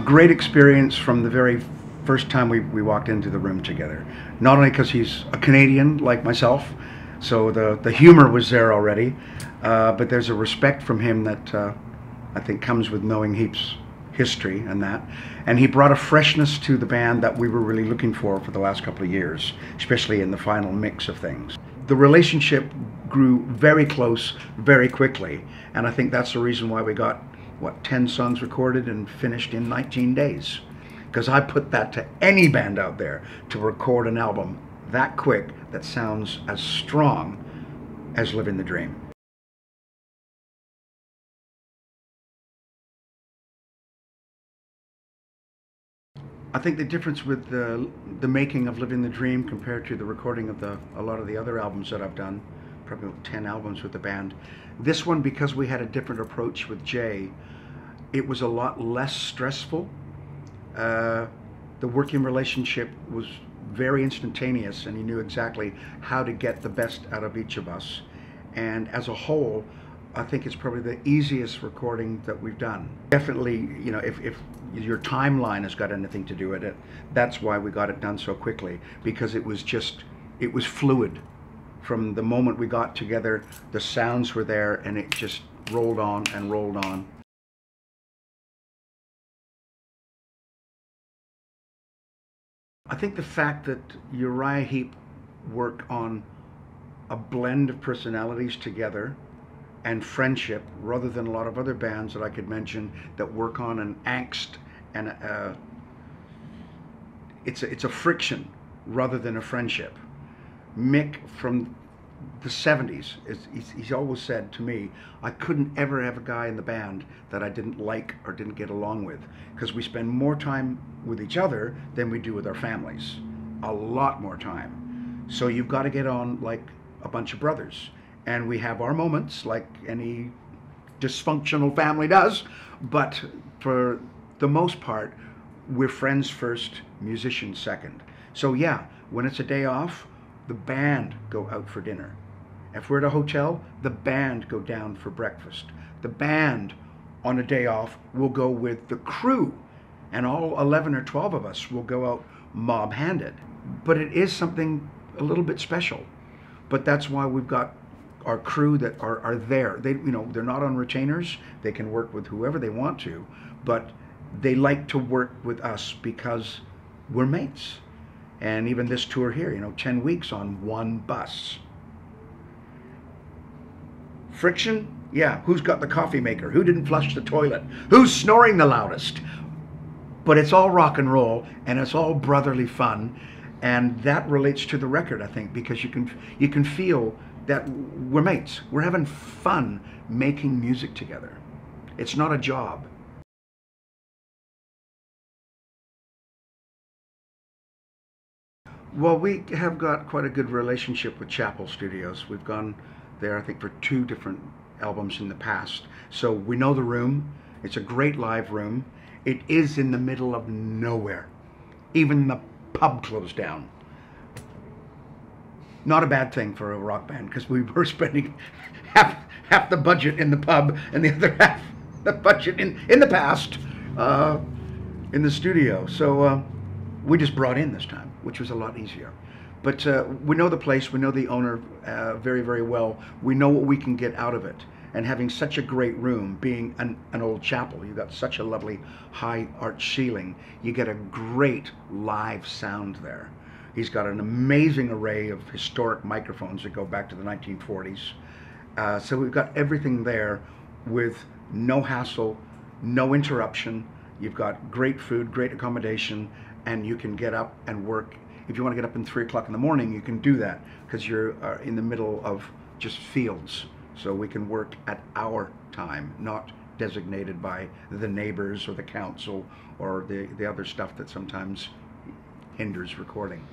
great experience from the very first time we walked into the room together. Not only because he's a Canadian like myself, so the humor was there already, but there's a respect from him that I think comes with knowing Heap's history and that. And he brought a freshness to the band that we were really looking for the last couple of years, especially in the final mix of things. The relationship grew very close very quickly, and I think that's the reason why we got, what, 10 songs recorded and finished in 19 days. Because I put that to any band out there, to record an album that quick that sounds as strong as Living the Dream. I think the difference with the making of Living the Dream compared to the recording of a lot of the other albums that I've done, probably 10 albums with the band, this one, because we had a different approach with Jay, it was a lot less stressful. The working relationship was very instantaneous, and he knew exactly how to get the best out of each of us. And as a whole, I think it's probably the easiest recording that we've done. Definitely, you know, if your timeline has got anything to do with it, that's why we got it done so quickly, because it was fluid. From the moment we got together, the sounds were there, and it just rolled on and rolled on. I think the fact that Uriah Heep worked on a blend of personalities together and friendship, rather than a lot of other bands that I could mention that work on an angst and it's a friction rather than a friendship. Mick from the 70s, he's always said to me, I couldn't ever have a guy in the band that I didn't like or didn't get along with, because we spend more time with each other than we do with our families. A lot more time. So you've got to get on like a bunch of brothers. And we have our moments, like any dysfunctional family does, but for the most part, we're friends first, musicians second. So yeah, when it's a day off, the band go out for dinner. If we're at a hotel, the band go down for breakfast. The band, on a day off, will go with the crew, and all 11 or 12 of us will go out mob-handed. But it is something a little bit special. But that's why we've got our crew that are there. They, you know, they're not on retainers. They can work with whoever they want to, but they like to work with us because we're mates. And even this tour here, you know, 10 weeks on one bus. Friction? Yeah, who's got the coffee maker? Who didn't flush the toilet? Who's snoring the loudest? But it's all rock and roll, and it's all brotherly fun, and that relates to the record, I think, because you can feel that we're mates. We're having fun making music together. It's not a job. Well, we have got quite a good relationship with Chappell Studios. We've gone there, I think, for 2 different albums in the past. So we know the room. It's a great live room. It is in the middle of nowhere. Even the pub closed down. Not a bad thing for a rock band, because we were spending half the budget in the pub and the other half the budget in the past in the studio. So we just brought in this time, which was a lot easier. But we know the place, we know the owner very, very well. We know what we can get out of it. And having such a great room, being an old chapel, you've got such a lovely high arch ceiling, you get a great live sound there. He's got an amazing array of historic microphones that go back to the 1940s. So we've got everything there with no hassle, no interruption. You've got great food, great accommodation, and you can get up and work. If you want to get up in 3 o'clock in the morning, you can do that, because you're in the middle of just fields. So we can work at our time, not designated by the neighbors or the council or the other stuff that sometimes hinders recording.